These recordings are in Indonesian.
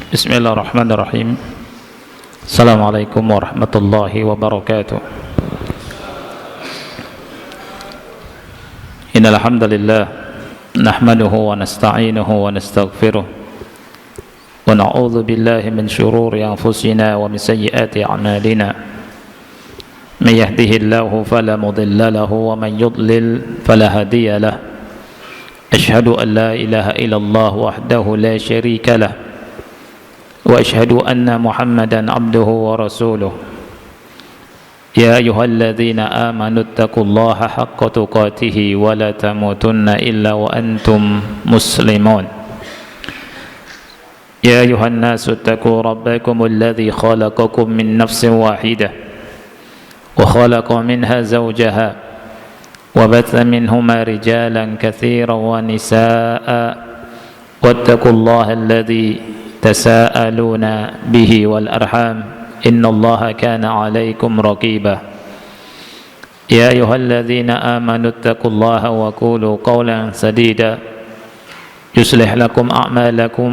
Bismillahirrahmanirrahim. Assalamualaikum warahmatullahi wabarakatuh. Innal hamdalillah nahmaduhu wa nasta'inuhu wa nastaghfiruh wa na'udzu billahi min shururi anfusina wa min sayyiati a'malina. May yahdihillahu fala mudilla lahu wa man yudlil fala hadiya lahu. Ashhadu an la ilaha illallah wahdahu la syarika lah wa ashhadu anna Muhammadan abduhu wa rasuluh. Ya ayyuhalladzina amanu taqullaha haqqa tuqatih wa la tamutunna illa wa antum muslimun. Ya ayyuhan nasu taqu rabbakumul ladzi khalaqakum min nafsin wahidah wa khalaqa minha zawjaha وبث منهما رجالا كثيرا ونساء واتقوا الله الذي تساءلون به والأرحام إن الله كان عليكم رقيبا يا أيها الذين آمنوا اتقوا الله وقولوا قولا سديدا يصلح لكم أعمالكم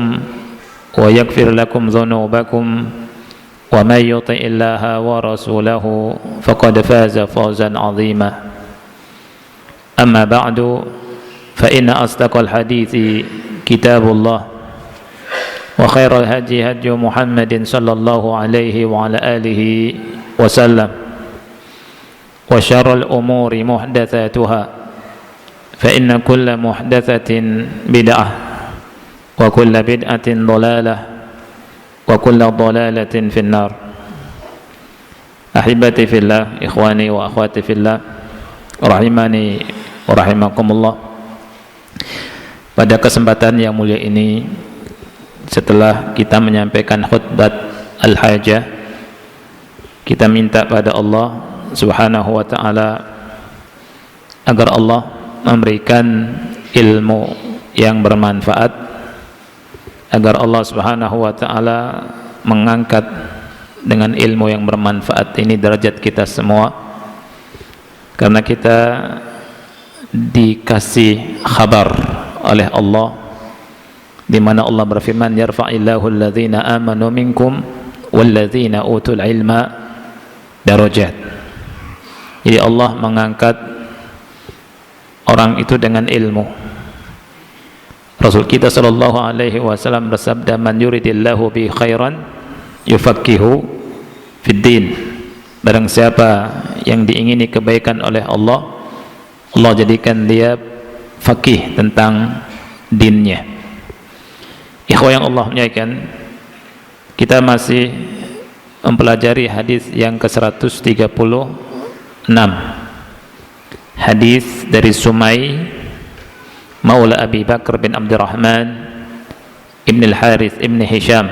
ويغفر لكم ذنوبكم ومن يطع الله ورسوله فقد فاز فوزا عظيما. أما بعد فإن أصدق الحديث كتاب الله وخير الهدي هدي محمد صلى الله عليه وعلى آله وسلم وشر الأمور محدثاتها فإن كل محدثة بدعة وكل بدعة ضلالة وكل ضلالة في النار. أحبتي في الله إخواني وأخواتي في الله rahimani wa rahimakumullah. Pada kesempatan yang mulia ini, setelah kita menyampaikan khutbah al-hajah, kita minta pada Allah Subhanahu wa ta'ala agar Allah memberikan ilmu yang bermanfaat, agar Allah Subhanahu wa ta'ala mengangkat dengan ilmu yang bermanfaat ini derajat kita semua. Karena kita dikasih kabar oleh Allah, di mana Allah berfirman, yarfa'illahu alladhina amanu minkum walladhina utul ilma darajat. Jadi Allah mengangkat orang itu dengan ilmu. Rasul kita sallallahu alaihi wasallam bersabda, man yuridillahu bi khairan yufaqihu fid din. Barang siapa yang diingini kebaikan oleh Allah, Allah jadikan dia faqih tentang dinnya. Ikhwah yang Allah muliakan, kita masih mempelajari hadis yang ke-136. Hadis dari Sumay Maula Abi Bakar bin Abdurrahman Ibn al-Harith Ibn Hisham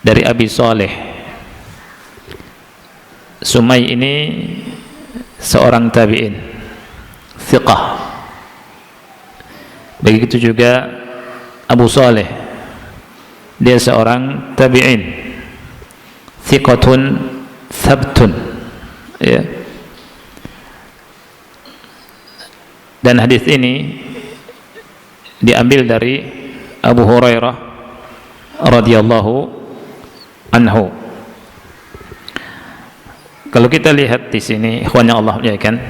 dari Abi Saleh. Sumay ini seorang tabi'in thiqah. Begitu juga Abu Saleh, dia seorang tabi'in thiqatun thabtun, ya. Dan hadis ini diambil dari Abu Hurairah radhiyallahu anhu. Kalau kita lihat di sini, ikhwan yang Allah muliakan,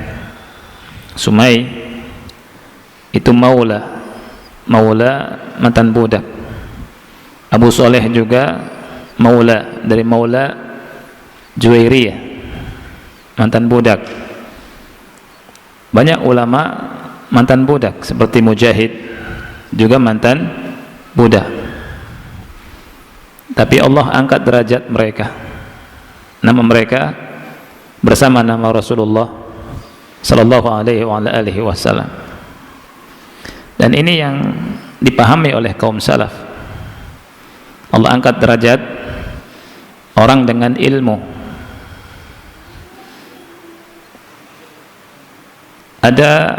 Sumay itu maula mantan budak. Abu Saleh juga maula dari maula Juwairiyah, mantan budak. Banyak ulama mantan budak seperti Mujahid juga mantan budak. Tapi Allah angkat derajat mereka. Nama mereka bersama nama Rasulullah sallallahu alaihi wa alihi wasallam. Dan ini yang dipahami oleh kaum salaf. Allah angkat derajat orang dengan ilmu. Ada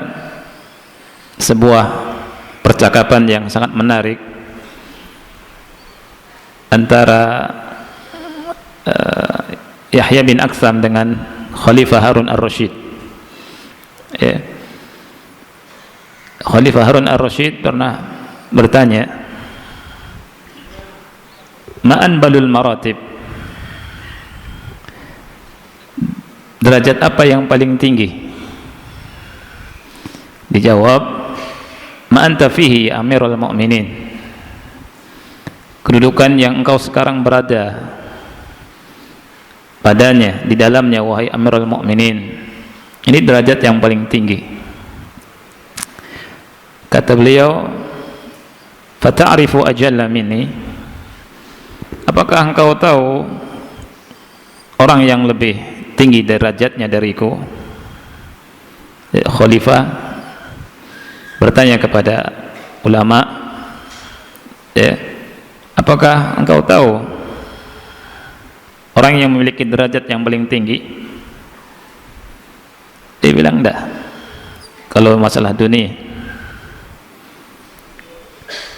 sebuah percakapan yang sangat menarik antara Yahya bin Aktham dengan Khalifah Harun ar-Rasyid. Ya. Khalifah Harun ar-Rasyid pernah bertanya, ma'an balul maratib, derajat apa yang paling tinggi? Dijawab, ma anta fihi ya amirul mu'minin, kedudukan yang engkau sekarang berada padanya, di dalamnya, wahai amirul mu'minin, ini derajat yang paling tinggi. Kata beliau, fata'rifu ajalla minni, apakah engkau tahu orang yang lebih tinggi derajatnya dariku? Khalifah bertanya kepada ulama, ya, apakah engkau tahu orang yang memiliki derajat yang paling tinggi? Dia bilang enggak, kalau masalah dunia.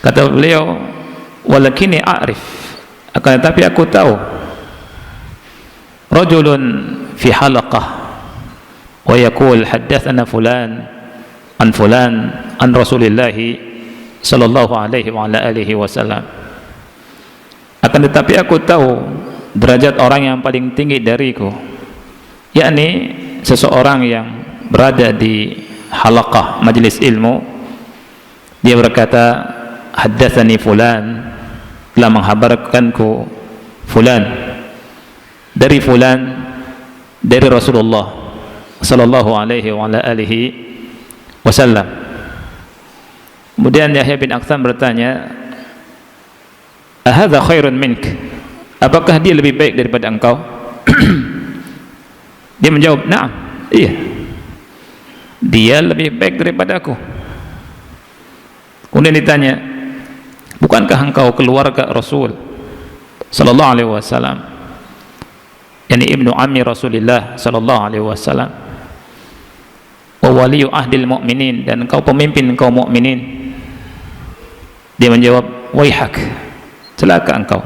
Kata beliau, walakini a'rif, akan tetapi aku tahu, rajulun fi halaqah wa yaqul haddatsana fulan an Rasulillah sallallahu alaihi wa ala alihi wasallam. Akan tetapi aku tahu derajat orang yang paling tinggi dariku, yakni seseorang yang berada di halaqah, majelis ilmu. Dia berkata, haddatsani fulan, telah menghabarkanku fulan dari fulan, dari Rasulullah sallallahu alaihi wa ala alihi wasallam. Kemudian Yahya bin Aktham bertanya, ahadza khairun mink, apakah dia lebih baik daripada engkau? Dia menjawab, na'am, iya, dia lebih baik daripada aku. Kemudian ditanya, bukankah engkau keluarga Rasul sallallahu alaihi wasallam, yakni ibnu ammi Rasulillah sallallahu alaihi wasallam, wa waliyu ahdil mu'minin, dan engkau pemimpin kaum mukminin? Dia menjawab, waihak, celaka engkau,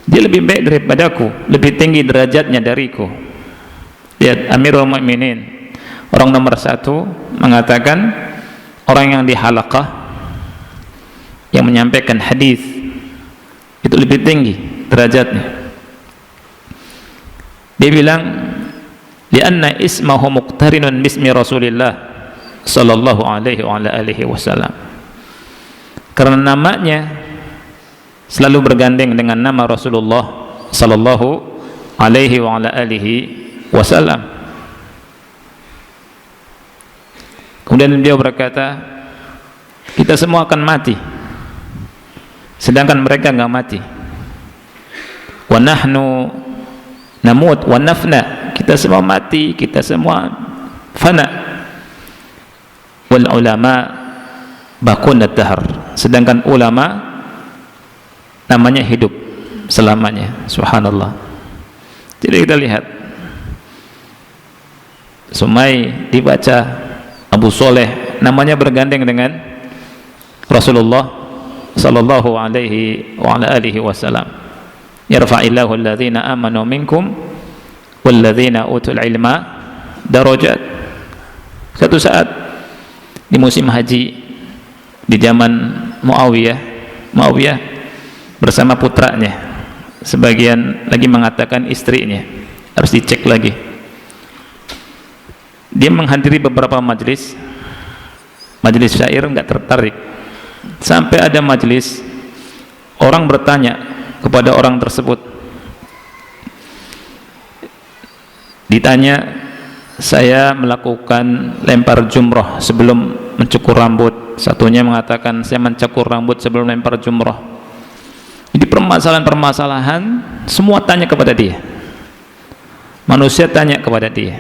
dia lebih baik daripadaku, lebih tinggi derajatnya dariku. Lihat, Amirul Mukminin, orang nomor satu, mengatakan orang yang di halaqah yang menyampaikan hadis itu lebih tinggi derajatnya. Dia bilang, lianna ismahu muqtarinun bismi Rasulillah sallallahu alaihi wa ala alihi wasallam, karena namanya selalu bergandeng dengan nama Rasulullah sallallahu alaihi wa ala alihi wasallam. Kemudian beliau berkata, kita semua akan mati, sedangkan mereka enggak mati. Wa nahnu namut wa nafna, kita semua mati, kita semua fana. Wal ulama baqunat dahr, sedangkan ulama namanya hidup selamanya. Subhanallah. Jadi kita lihat, Sumai dibaca Abu Soleh, namanya bergandeng dengan Rasulullah sallallahu alaihi wa ala alihi wasallam. Yarfa'illahu alladhina amanu minkum walladhina utul ilma darajat. Suatu saat di musim haji di zaman Muawiyah bersama putranya, sebagian lagi mengatakan istrinya, harus dicek lagi. Dia menghadiri beberapa majelis syair, enggak tertarik, sampai ada majelis orang bertanya kepada orang tersebut. Ditanya, saya melakukan lempar jumrah sebelum mencukur rambut. Satunya mengatakan, saya mencukur rambut sebelum lempar jumrah. Jadi permasalahan-permasalahan semua tanya kepada dia, manusia tanya kepada dia.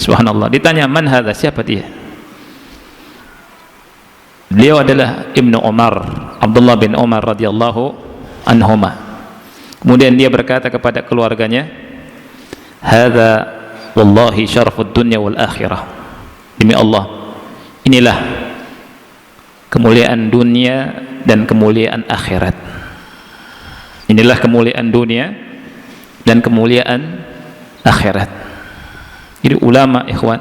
Subhanallah. Ditanya, man hadza, siapa dia? Beliau adalah Ibnu Umar, Abdullah bin Umar radhiyallahu anhuma. Kemudian dia berkata kepada keluarganya, hadza wallahi syarafud dunya wal akhirah, demi Allah, inilah kemuliaan dunia dan kemuliaan akhirat. Inilah kemuliaan dunia dan kemuliaan akhirat. Jadi ulama, ikhwan,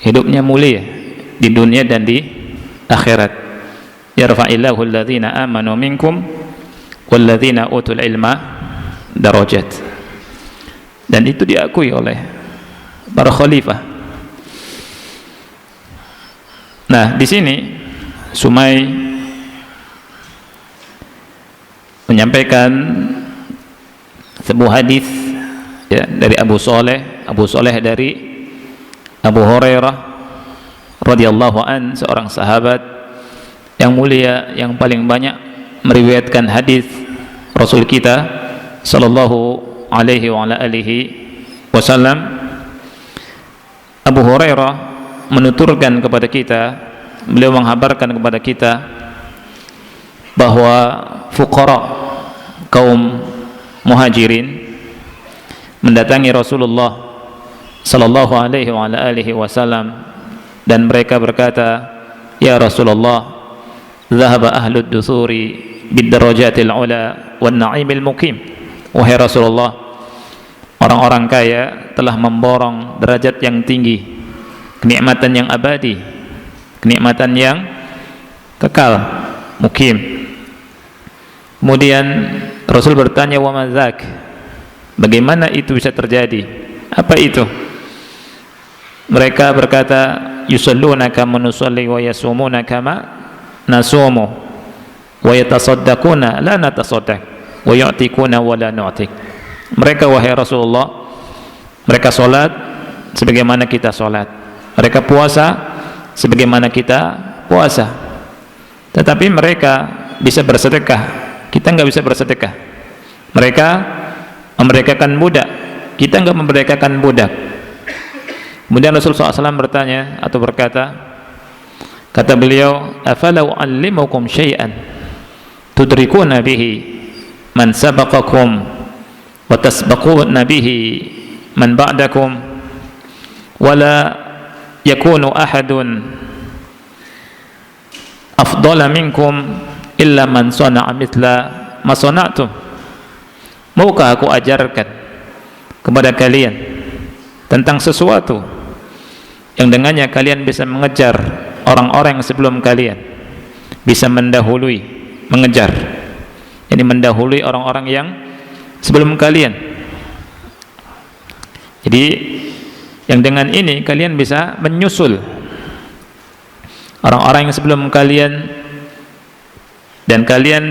hidupnya mulia di dunia dan di akhirat. Yarfa'illahu alladhina amanu minkum walladzina utul ilma darajat. Dan itu diakui oleh para khalifah. Nah, di sini Sumai menyampaikan sebuah hadis ya, dari Abu Saleh dari Abu Hurairah radhiyallahu an, seorang sahabat yang mulia yang paling banyak meriwayatkan hadis Rasul kita sallallahu alaihi wa ala alihi wasallam. Abu Hurairah menuturkan kepada kita, beliau menghabarkan kepada kita bahwa fuqara kaum muhajirin mendatangi Rasulullah sallallahu alaihi wa ala alihi wasallam, dan mereka berkata, ya Rasulullah, dhahaba ahlud dusuri bid darajatil ula wan na'imil muqim. Wahai Rasulullah, orang-orang kaya telah memborong derajat yang tinggi, kenikmatan yang abadi, kenikmatan yang kekal, mukim. Kemudian Rasul bertanya, wa madzak, bagaimana itu bisa terjadi? Apa itu? Mereka berkata, yusalluna kama nusalli wa yasumuna kama nasumu wa yatasaddaquna la natasaddaq wa yu'tikuna wa la nu'tik. Mereka, wahai Rasulullah, mereka salat sebagaimana kita salat, mereka puasa sebagaimana kita puasa, tetapi mereka bisa bersedekah, kita enggak bisa bersedekah. Mereka memerdekakan budak, kita enggak memerdekakan budak. Kemudian Rasulullah SAW bertanya atau berkata, kata beliau, afalau allimukum syai'an tudrikuna bihi man sabaqakum wa tasbaquna bihi man ba'dakum wala yakunu ahadun afdala minkum illa man sana'a mithla ma sana'tum. Maukah aku ajarkan kepada kalian tentang sesuatu yang dengannya kalian bisa mengejar orang-orang yang sebelum kalian, bisa mendahului, mengejar, jadi mendahului orang-orang yang sebelum kalian. Jadi yang dengan ini kalian bisa menyusul orang-orang yang sebelum kalian, dan kalian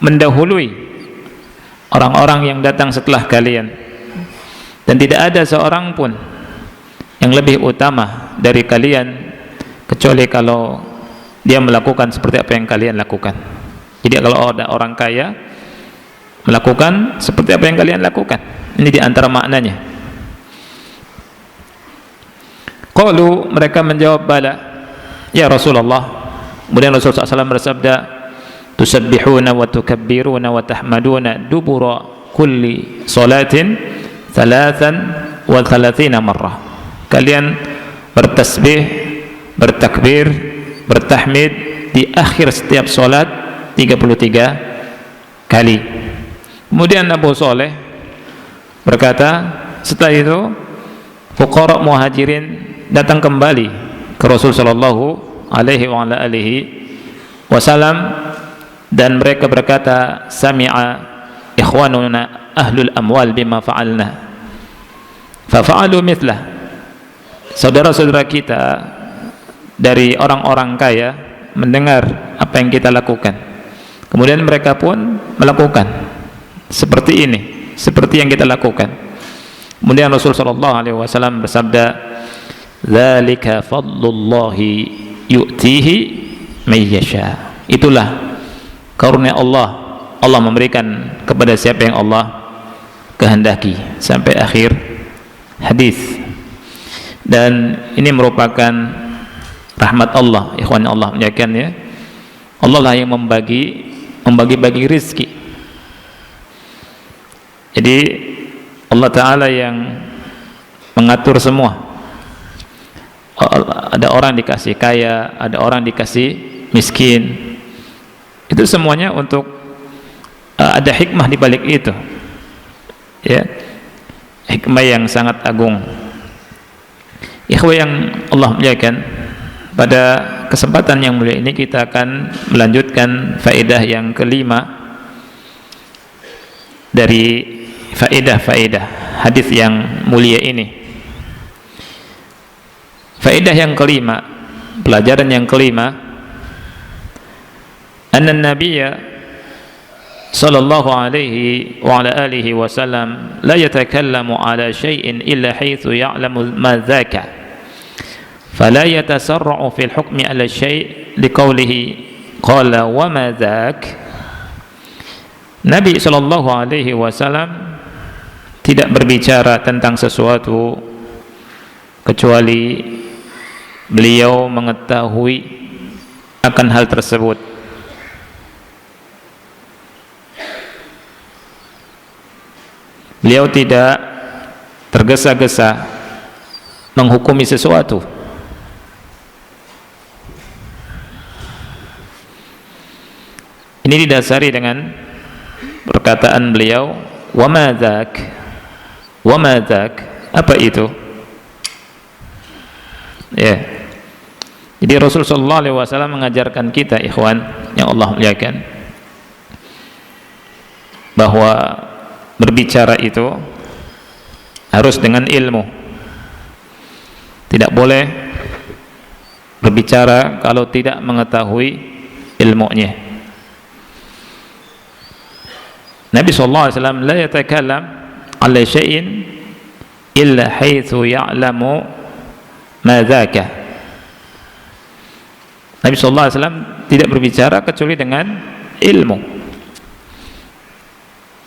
mendahului orang-orang yang datang setelah kalian, dan tidak ada seorang pun yang lebih utama dari kalian kecuali kalau dia melakukan seperti apa yang kalian lakukan. Jadi kalau ada orang kaya melakukan seperti apa yang kalian lakukan, ini di antara maknanya. Qalu, mereka menjawab, bala ya Rasulullah. Kemudian Rasulullah SAW bersabda, tusabbihuna wa tukabbiruna wa tahmaduna dubura kulli salatin thalathan wa thalathina marrah. Kalian bertasbih, bertakbir, bertahmid di akhir setiap salat 33 kali. Kemudian Abu Saleh berkata, setelah itu fuqara muhajirin datang kembali ke Rasul sallallahu alaihi wa ala alihi wasallam, dan mereka berkata, sami'a ikhwanuna ahlul amwal bima fa'alna fa fa'alu mithlah. Saudara-saudara kita dari orang-orang kaya mendengar apa yang kita lakukan, kemudian mereka pun melakukan seperti ini, seperti yang kita lakukan. Kemudian Rasul sallallahu alaihi wasallam bersabda, dzalika fadlullahi yu'tihi may yasha. Itulah karunia Allah, Allah memberikan kepada siapa yang Allah kehendaki, sampai akhir hadis. Dan ini merupakan rahmat Allah, ikhwan Allah menyaksikannya. Allah lah yang membagi-bagi rizki. Jadi Allah Ta'ala yang mengatur semua. Ada orang dikasih kaya, ada orang dikasih miskin. Itu semuanya untuk ada hikmah di balik itu, ya, hikmah yang sangat agung. Ikhwah yang Allah muliakan, pada kesempatan yang mulia ini kita akan melanjutkan faedah yang kelima dari faedah-faedah hadis yang mulia ini. Faedah yang kelima, pelajaran yang kelima, anna nabiyya sallallahu alaihi wa ala alihi wasallam la yatakallamu ala syai'in illa haitsu ya'lamu ma dzaka fala yatasarra'u fil hukmi ala syai' liqaulihi qala wa ma dzak. Nabi sallallahu alaihi wasallam tidak berbicara tentang sesuatu kecuali beliau mengetahui akan hal tersebut. Beliau tidak tergesa-gesa menghukumi sesuatu. Ini didasari dengan perkataan beliau, wa ma dzak. Wa ma dzak, apa itu? Ya. Jadi Rasul sallallahu alaihi wasallam mengajarkan kita, ikhwan yang Allah muliakan, bahwa berbicara itu harus dengan ilmu. Tidak boleh berbicara kalau tidak mengetahui ilmunya. Nabi sallallahu alaihi wasallam la yatakallam ala syai'in illa haitsu ya'lamu ma dzaka. Nabi sallallahu alaihi wasallam tidak berbicara kecuali dengan ilmu.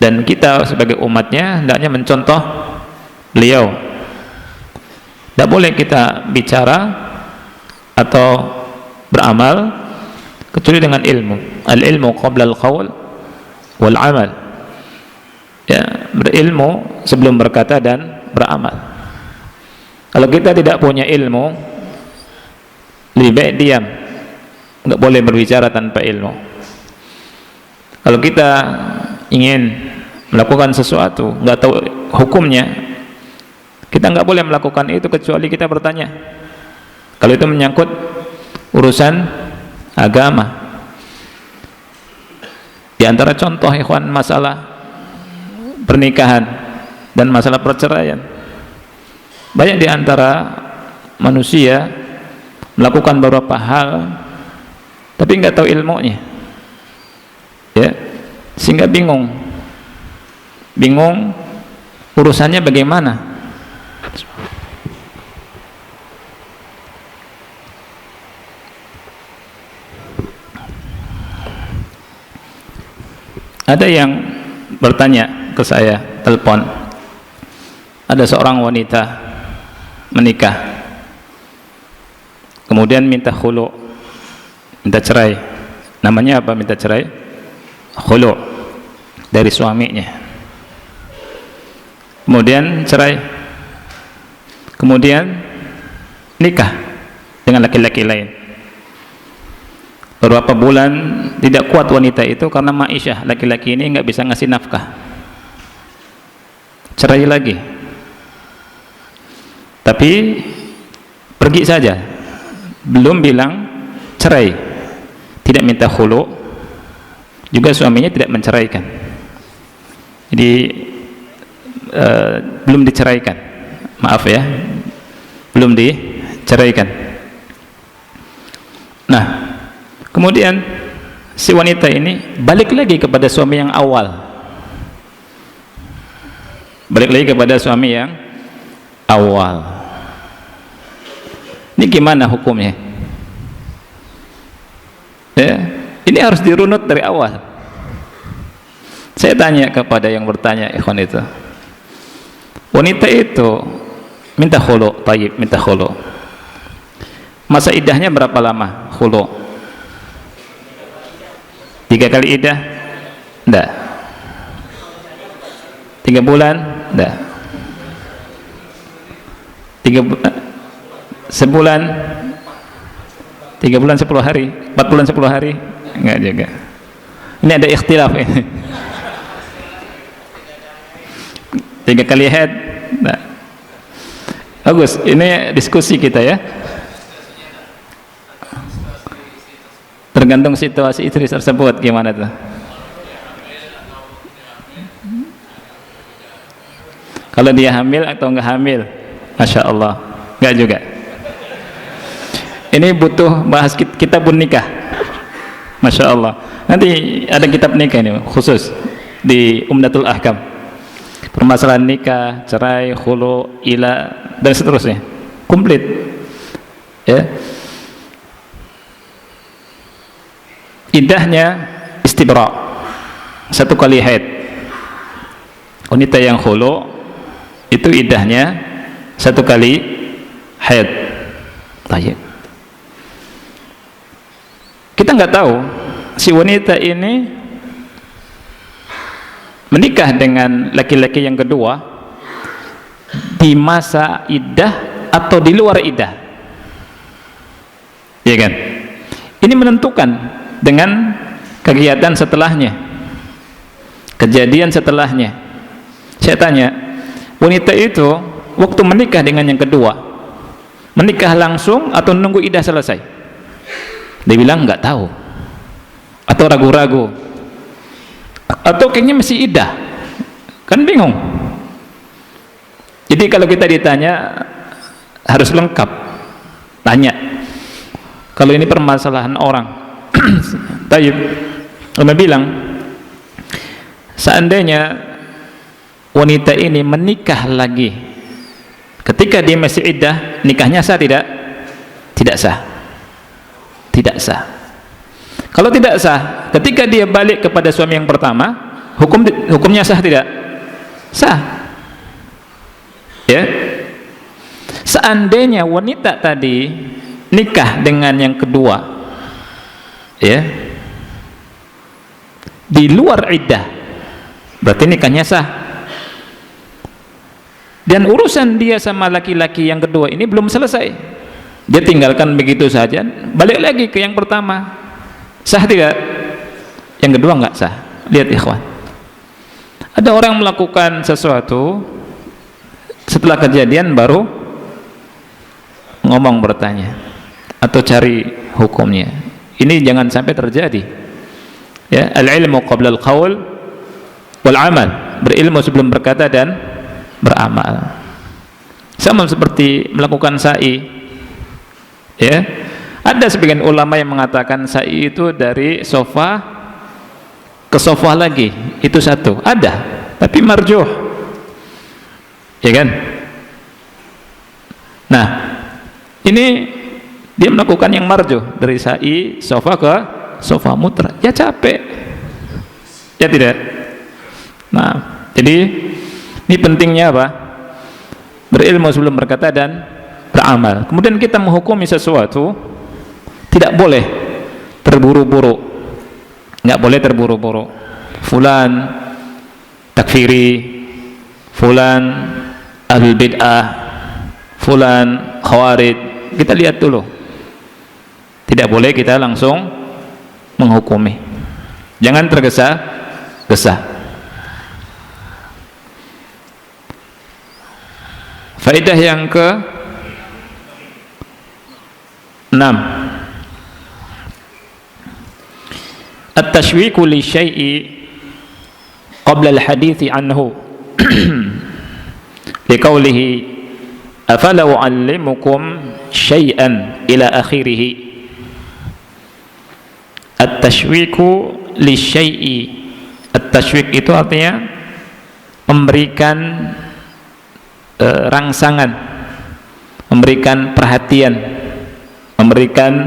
Dan kita sebagai umatnya hendaknya mencontoh beliau. Tidak boleh kita bicara atau beramal kecuali dengan ilmu. Al-ilmu qabla al-qawl wal amal. Ya, berilmu sebelum berkata dan beramal. Kalau kita tidak punya ilmu, lebih baik diam. Enggak boleh berbicara tanpa ilmu. Kalau kita ingin melakukan sesuatu, nggak tahu hukumnya, kita nggak boleh melakukan itu kecuali kita bertanya. Kalau itu menyangkut urusan agama. Di antara contoh, ikhwan, masalah pernikahan dan masalah perceraian, banyak di antara manusia melakukan beberapa hal tapi nggak tahu ilmunya, ya, sehingga bingung urusannya bagaimana. Ada yang bertanya ke saya, telepon, ada seorang wanita menikah kemudian minta khulu, minta cerai. Namanya apa minta cerai? Khulu, dari suaminya. Kemudian cerai, kemudian nikah dengan laki-laki lain. Beberapa bulan tidak kuat wanita itu karena ma'isyah, laki-laki ini nggak bisa ngasih nafkah, cerai lagi. Tapi pergi saja, belum bilang cerai, tidak minta khulu, juga suaminya tidak menceraikan. Jadi belum diceraikan, maaf ya, belum diceraikan. Nah, kemudian si wanita ini balik lagi kepada suami yang awal, balik lagi kepada suami yang awal. Ini gimana hukumnya? Ya, ini harus dirunut dari awal. Saya tanya kepada yang bertanya, ikhwan, itu wanita itu minta khulu, tayyib, minta khulu, masa iddahnya berapa lama khulu? 3 kali iddah? Enggak. 3 bulan? Enggak. 3 bulan, sebulan, 3 bulan 10 hari, 4 bulan 10 hari? Enggak juga. Ini ada ikhtilaf ini. 3 kali haid? Nah, bagus, ini diskusi kita ya, tergantung situasi istri tersebut gimana tuh. Kalau dia hamil atau enggak hamil, Masya Allah, enggak juga. Ini butuh bahas kitab nikah, Masya Allah. Nanti ada kitab nikah ini khusus di Umdatul Ahkam, permasalahan nikah, cerai, khulu, ila, dan seterusnya, komplit ya. Iddahnya istibra, 1 kali haid. Wanita yang khulu itu iddahnya 1 kali haid. Baik. Kita nggak tahu si wanita ini menikah dengan laki-laki yang kedua di masa iddah atau di luar iddah, ya kan? Ini menentukan dengan kegiatan setelahnya, kejadian setelahnya. Saya tanya, wanita itu waktu menikah dengan yang kedua, menikah langsung atau nunggu iddah selesai? Dia bilang nggak tahu, atau ragu-ragu, atau kayaknya masih iddah, kan bingung. Jadi kalau kita ditanya harus lengkap, tanya. Kalau ini permasalahan orang, tayyib, Anda bilang seandainya wanita ini menikah lagi ketika dia masih iddah, nikahnya sah tidak? Tidak sah. Tidak sah. Kalau tidak sah, ketika dia balik kepada suami yang pertama, hukumnya sah tidak? Sah. Ya. Seandainya wanita tadi nikah dengan yang kedua, ya, di luar iddah, berarti nikahnya sah. Dan urusan dia sama laki-laki yang kedua ini belum selesai. Dia tinggalkan begitu saja, balik lagi ke yang pertama. Sah tidak? Yang kedua nggak sah. Lihat ikhwan, ada orang melakukan sesuatu setelah kejadian baru ngomong, bertanya atau cari hukumnya. Ini jangan sampai terjadi ya. Al-ilmu qabla al-qaul wal amal, berilmu sebelum berkata dan beramal. Sama seperti melakukan sa'i ya. Ada sebagian ulama yang mengatakan sa'i itu dari sofa ke sofa lagi, itu satu, ada, tapi marjuh, ya kan? Nah, ini dia melakukan yang marjuh, dari sa'i sofa ke sofa mutra, ya capek, ya tidak? Nah, jadi ini pentingnya apa? Berilmu sebelum berkata dan beramal. Kemudian kita menghukumi sesuatu tidak boleh terburu-buru, nggak boleh terburu-buru. Fulan takfiri, fulan ahlul bid'ah, fulan khawarij, kita lihat dulu. Tidak boleh kita langsung menghukumi, jangan tergesa-gesa. Faedah yang ke 6, at-tashwiqu li syai'i qabla al-hadithi anhu liqaulihi afala u'allimukum syai'an ila akhirih. At-tashwiqu li syai'i, at-tashwiq itu artinya memberikan rangsangan, memberikan perhatian, memberikan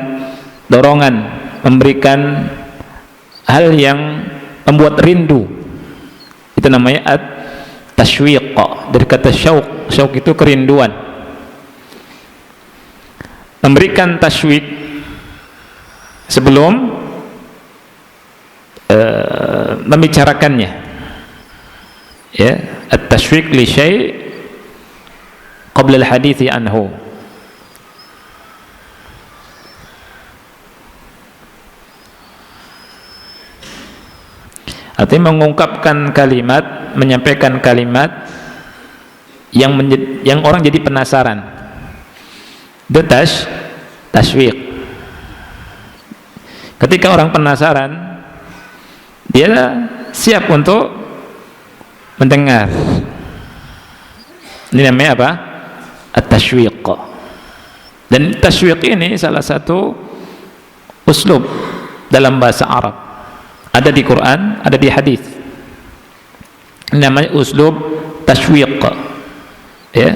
dorongan, memberikan hal yang membuat rindu. Itu namanya at-tashwiq, dari kata syauq. Syauq itu kerinduan. Memberikan tashwiq sebelum membicarakannya, ya. At-tashwiq li syai' qabla al-hadithi anhu. Artinya mengungkapkan kalimat, menyampaikan kalimat yang orang jadi penasaran. Itu tashwiq. Ketika orang penasaran, dia siap untuk mendengar, Ini namanya apa? At-tashwiq. Dan tashwiq ini salah satu uslub dalam bahasa Arab. Ada di Quran, ada di hadis. Ini namanya uslub tashwiq. Ya.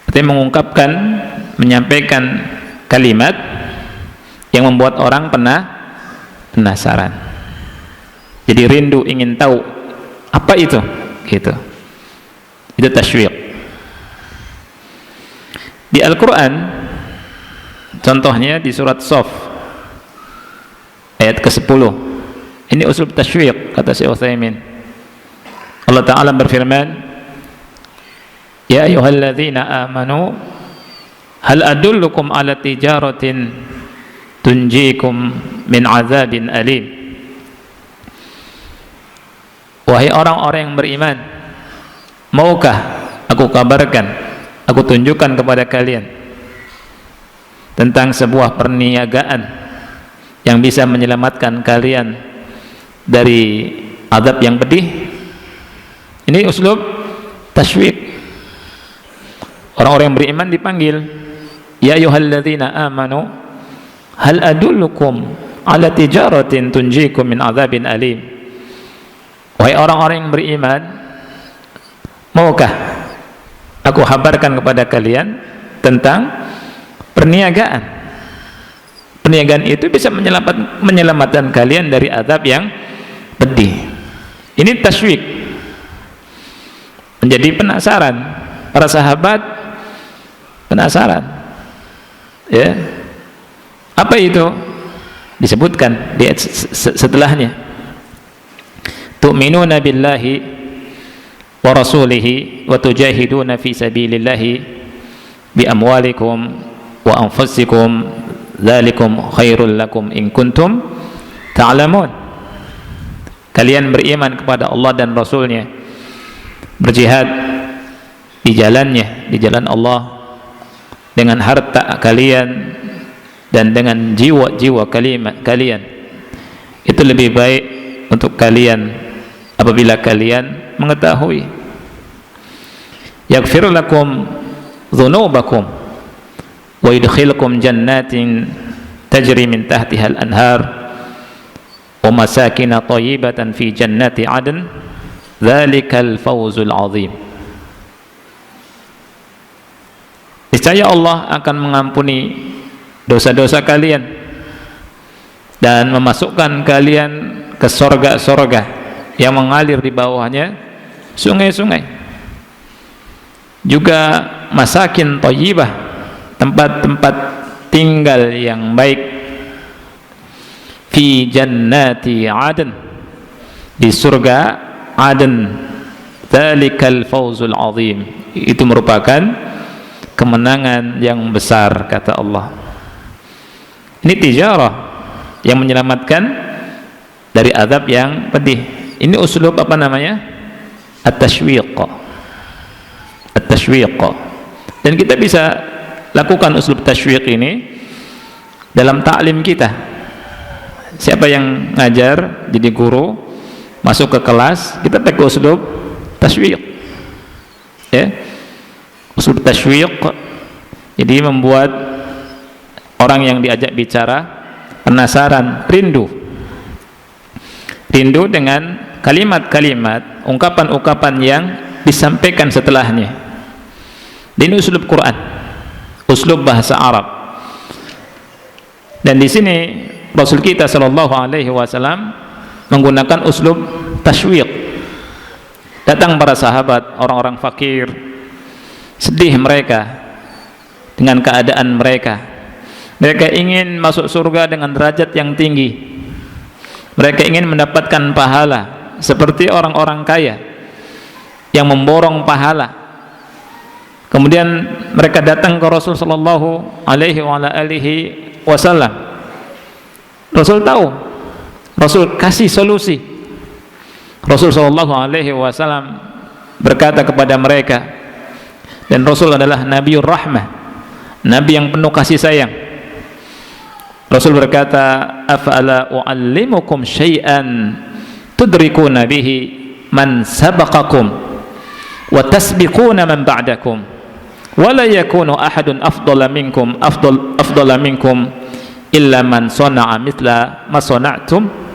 Artinya mengungkapkan, menyampaikan kalimat yang membuat orang penasaran. Jadi rindu ingin tahu apa itu, gitu. Itu tashwiq. Di Al-Quran, contohnya di surat Shaf ayat ke-10. Ini uslub tashwiq, kata Syekh Utsaimin. Allah Ta'ala berfirman, Ya ayyuhalladzina amanu hal adullukum ala tijaratin tunjikum min azabin alim. Wahai orang-orang yang beriman, maukah aku kabarkan, aku tunjukkan kepada kalian tentang sebuah perniagaan yang bisa menyelamatkan kalian dari azab yang pedih? Ini uslub tashwiq. Orang-orang yang beriman dipanggil, Ya ayyuhalladzina amanu hal adullukum ala tijaratin tunjikum min azabin alim. Wahai orang-orang yang beriman, maukah aku kabarkan kepada kalian tentang perniagaan? Perniagaan itu bisa menyelamatkan kalian dari azab yang pedih. Ini tashwiq. Menjadi penasaran. Para sahabat penasaran, ya, apa itu? Disebutkan di setelahnya, tu'minuna billahi wa rasulihi wa tujahiduna fi sabilillahi bi amwalikum wa anfusikum dzalikum khairul lakum in kuntum ta'lamun. Kalian beriman kepada Allah dan Rasulnya, berjihad di jalannya, di jalan Allah, dengan harta kalian dan dengan jiwa-jiwa kalian. Itu lebih baik untuk kalian apabila kalian mengetahui. Yaghfir lakum dzunubakum wa yudkhilukum jannatin tajri min tahtiha al-anhar wa masakin thayyibatan fi jannati 'adn dzalikal fawzul 'adzim. Niscaya Allah akan mengampuni dosa-dosa kalian dan memasukkan kalian ke sorga-sorga yang mengalir di bawahnya sungai-sungai. Juga masakin thayyibah, tempat-tempat tinggal yang baik, fi jannati 'adn, di surga Aden. Dzalikal fawzul 'adzim. Itu merupakan kemenangan yang besar, kata Allah. Ini tijarah yang menyelamatkan dari azab yang pedih. Ini uslub apa namanya? At-tashwiq. At-tashwiq. Dan kita bisa lakukan uslub tashwiq ini dalam ta'lim kita. Siapa yang ngajar, jadi guru, masuk ke kelas, kita pakai uslub tashwiq. Ya. Uslub tashwiq, jadi membuat orang yang diajak bicara penasaran, rindu dengan kalimat-kalimat, ungkapan-ungkapan yang disampaikan setelahnya. Dan ini uslub Quran, uslub bahasa Arab. Dan di sini Rasul kita sallallahu alaihi wasallam menggunakan uslub tashwiq. Datang para sahabat, orang-orang fakir, sedih mereka dengan keadaan mereka. Mereka ingin masuk surga dengan derajat yang tinggi. Mereka ingin mendapatkan pahala seperti orang-orang kaya yang memborong pahala. Kemudian mereka datang ke Rasul sallallahu alaihi wasallam. Rasul tahu, Rasul kasih solusi. Rasul sallallahu alaihi wasallam berkata kepada mereka, dan Rasul adalah Nabiur Rahmah, Nabi yang penuh kasih sayang. Rasul berkata, afala u'allimukum syai'an tudrikuna bihi man sabaqakum wa tasbiquna man ba'dakum wa la yakunu ahadun afdala minkum illa man sana'a mithla ma sana'tum.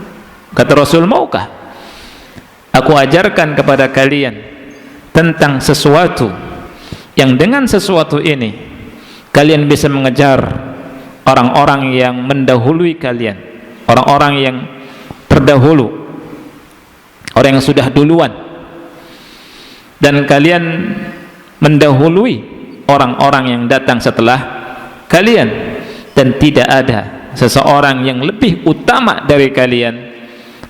Kata Rasul, maukah aku ajarkan kepada kalian tentang sesuatu yang dengan sesuatu ini kalian bisa mengejar orang-orang yang mendahului kalian, orang-orang yang terdahulu, orang yang sudah duluan, dan kalian mendahului orang-orang yang datang setelah kalian, dan tidak ada seseorang yang lebih utama dari kalian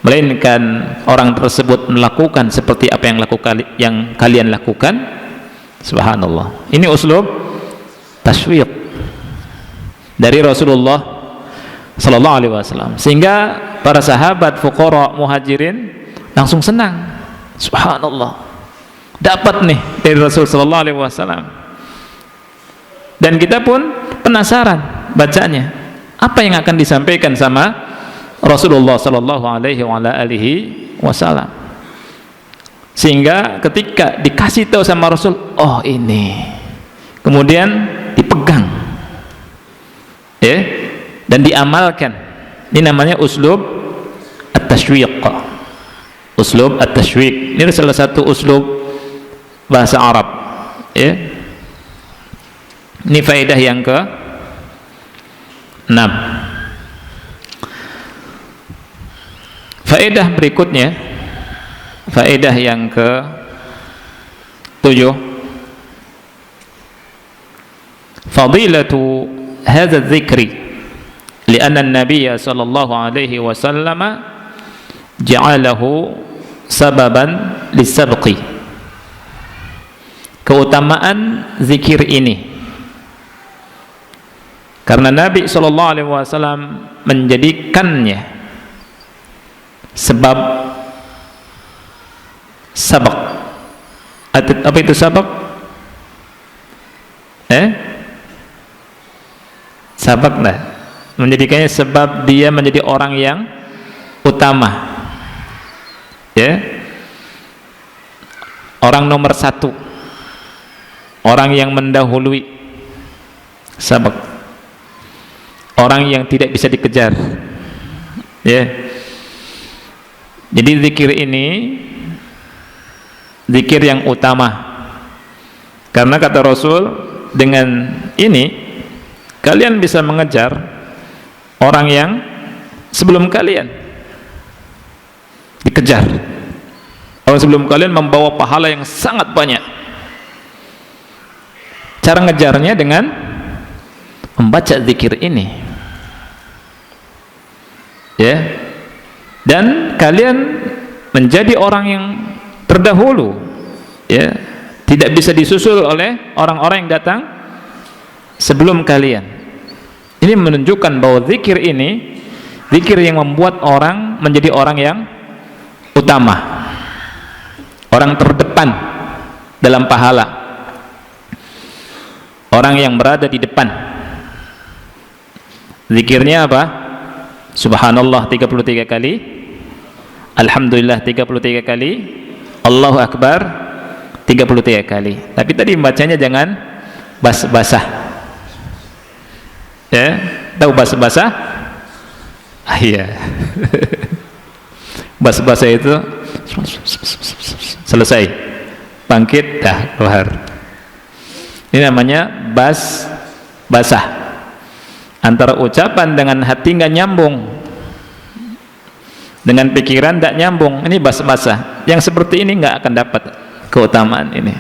melainkan orang tersebut melakukan seperti apa yang kalian lakukan. Subhanallah, ini uslub tashwiq dari Rasulullah sallallahu alaihi wasallam, sehingga para sahabat fuqara muhajirin langsung senang. Subhanallah, dapat nih dari Rasul sallallahu alaihi wasallam. Dan kita pun penasaran bacanya apa yang akan disampaikan sama Rasulullah sallallahu alaihi wasallam, sehingga ketika dikasih tahu sama Rasul, oh ini, kemudian dipegang ya, dan diamalkan. Ini namanya uslub at-tashwiq. Uslub at-tashwiq ini salah satu uslub bahasa Arab ya. Ini faedah yang ke-6. Faedah berikutnya, faedah yang ke-7, fadilatu hadha dzikri lianna an-nabiy sallallahu alaihi wasallam ja'alahu sababan lisabqi. Keutamaan zikir ini karena Nabi sallallahu alaihi wasallam menjadikannya sebab sabak. Apa itu sabak? Sabak lah, menjadikannya sebab dia menjadi orang yang utama ya, orang nomor satu, orang yang mendahului, sabak, orang yang tidak bisa dikejar ya. Jadi zikir ini zikir yang utama, karena kata Rasul, dengan ini kalian bisa mengejar orang yang sebelum kalian dikejar. Orang sebelum kalian membawa pahala yang sangat banyak. Cara ngejarnya dengan membaca zikir ini ya. Dan kalian menjadi orang yang terdahulu ya, tidak bisa disusul oleh orang-orang yang datang sebelum kalian. Ini menunjukkan bahwa zikir ini zikir yang membuat orang menjadi orang yang utama, orang terdepan dalam pahala, orang yang berada di depan. Zikirnya apa? Subhanallah 33 kali, Alhamdulillah 33 kali, Allahu Akbar 33 kali. Tapi tadi membacanya jangan basah-basah ya. Tahu basah-basah? Iya. Basah-basah itu selesai, bangkit, dah keluar. Ini namanya basah. Antara ucapan dengan hati nggak nyambung, dengan pikiran tidak nyambung, ini basah-basah. Yang seperti ini nggak akan dapat keutamaan ini.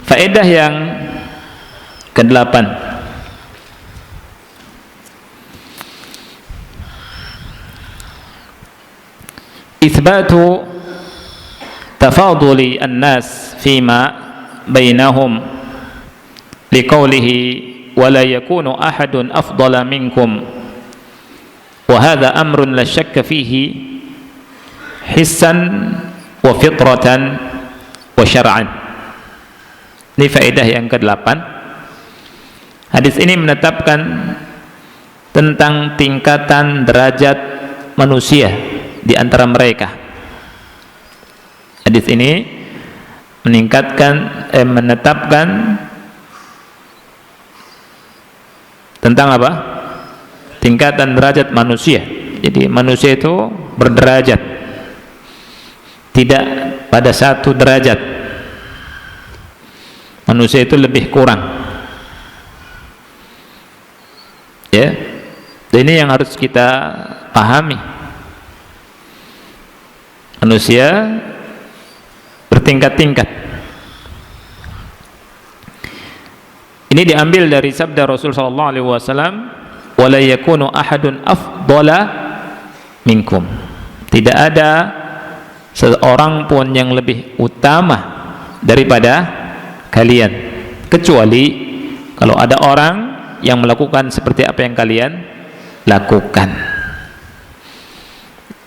Faedah yang ke-8, itsbatu tafaduli an-nas fima bainahum liqaulihi wala yakunu ahadun afdala minkum wa hadha amrun la syakka fihi hissan wa fitratan wa syar'an. Ini faedah yang ke-8. Hadis ini menetapkan tentang tingkatan derajat manusia di antara mereka. Hadis ini menetapkan tentang apa? Tingkatan derajat manusia. Jadi manusia itu berderajat, tidak pada satu derajat. Manusia itu lebih kurang, ya. Ini yang harus kita pahami. Manusia bertingkat-tingkat. Ini diambil dari sabda Rasul sallallahu alaihi wasallam, "Wala yakunu ahadun afdala minkum." Tidak ada seorang pun yang lebih utama daripada kalian, kecuali kalau ada orang yang melakukan seperti apa yang kalian lakukan.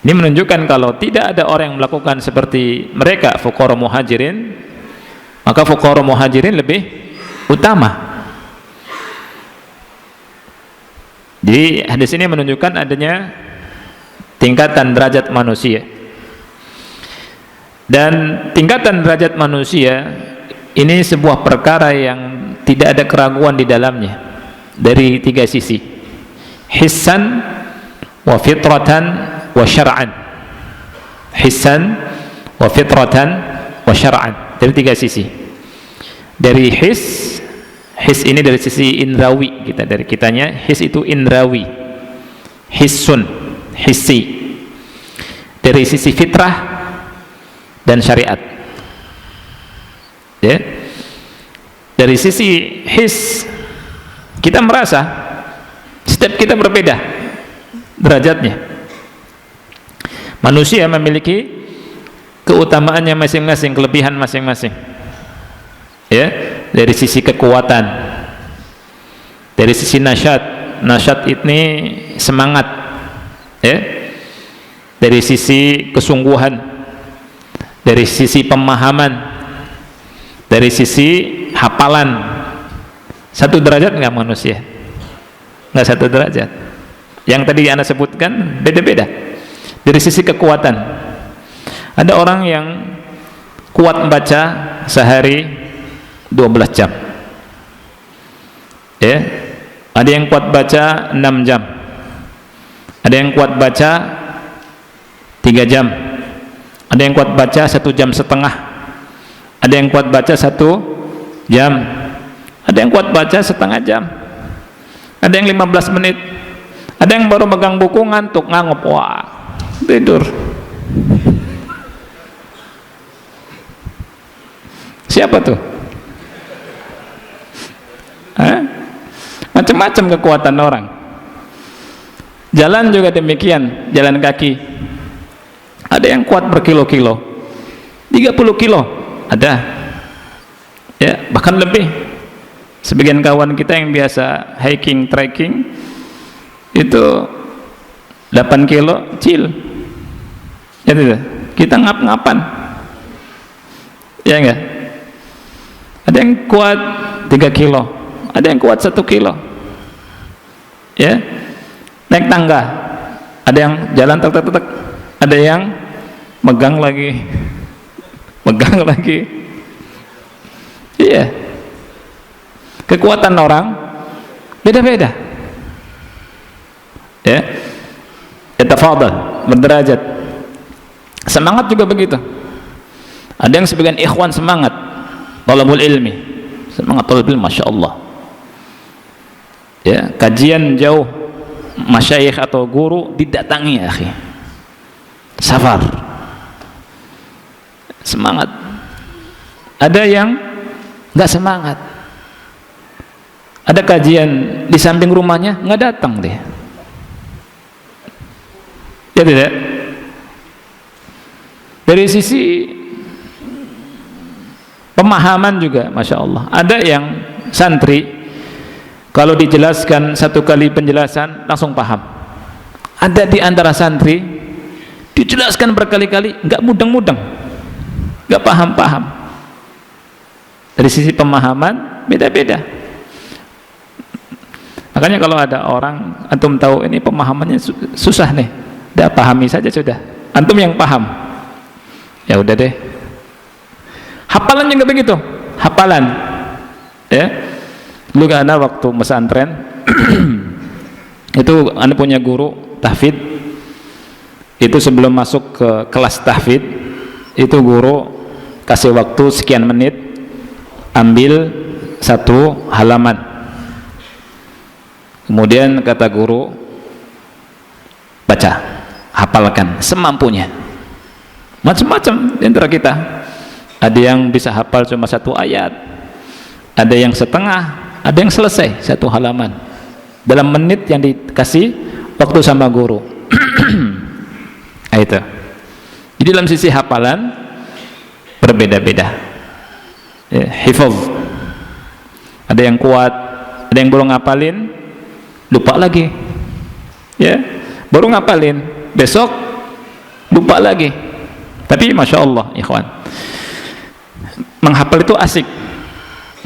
Ini menunjukkan kalau tidak ada orang yang melakukan seperti mereka, fuqara muhajirin, maka fuqara muhajirin lebih utama. Jadi hadis ini menunjukkan adanya tingkatan derajat manusia. Dan tingkatan derajat manusia ini sebuah perkara yang tidak ada keraguan di dalamnya dari tiga sisi, hissan wa fitratan wa syar'an. Hissan wa fitratan wa syar'an, dari tiga sisi. Dari his ini dari sisi indrawi, kita dari kitanya his itu indrawi, hissun, hissi. Dari sisi fitrah dan syariat, ya. Dari sisi his, kita merasa setiap kita berbeda derajatnya. Manusia memiliki keutamaannya masing-masing, kelebihan masing-masing, ya. Dari sisi kekuatan, dari sisi nasyat ini semangat, ya. Dari sisi kesungguhan, dari sisi pemahaman, dari sisi hafalan. Satu derajat nggak manusia? Nggak satu derajat. Yang tadi Anda sebutkan beda-beda. Dari sisi kekuatan, ada orang yang kuat membaca sehari 12 jam, ya. Ada yang kuat baca 6 jam, ada yang kuat baca 3 jam, ada yang kuat baca 1 jam setengah, ada yang kuat baca 1 jam, ada yang kuat baca setengah jam, ada yang 15 menit, ada yang baru megang buku ngantuk, ngangop, wah, tidur. Siapa tuh? Macam-macam kekuatan orang. Jalan juga demikian, jalan kaki. Ada yang kuat berkilo-kilo, 30 kilo ada, ya, bahkan lebih. Sebagian kawan kita yang biasa hiking, trekking itu 8 kilo chill, ya tidak? Kita ngap-ngapan, ya enggak? Ada yang kuat 3 kilo, ada yang kuat 1 kilo, ya. Naik tangga, ada yang jalan tek-tek-tek, ada yang megang lagi, iya. Kekuatan orang beda-beda, ya. Tafadhal, berderajat. Semangat juga begitu. Ada yang sebagian ikhwan semangat talabul ilmi, semangat talabul ilmi, masya Allah, ya. Kajian jauh, masyayikh atau guru didatangi, ya akhi, safar, semangat. Ada yang nggak semangat, ada kajian di samping rumahnya nggak datang dia, ya tidak. Dari sisi pemahaman juga, masya Allah, ada yang santri kalau dijelaskan 1 kali penjelasan langsung paham. Ada di antara santri dijelaskan berkali-kali nggak mudeng-mudeng, nggak paham-paham. Dari sisi pemahaman beda-beda. Makanya kalau ada orang antum tahu ini pemahamannya susah nih, dah pahami saja sudah. Antum yang paham, ya udah deh, Hafalan juga begitu, hafalan. Ya, dulu kan ada waktu pesantren itu Anda punya guru tahfidz. Itu sebelum masuk ke kelas tahfidz, itu guru kasih waktu sekian menit, ambil satu halaman. Kemudian kata guru, baca, hafalkan semampunya. Macam-macam di antara kita. Ada yang bisa hafal cuma satu ayat, ada yang setengah, ada yang selesai satu halaman dalam menit yang dikasih waktu sama guru. Itu. Jadi dalam sisi hafalan berbeda-beda. Ya, hifaz. Ada yang kuat, ada yang baru ngapalin, lupa lagi. Ya, baru ngapalin, besok lupa lagi. Tapi masya Allah, ikhwan, menghafal itu asik.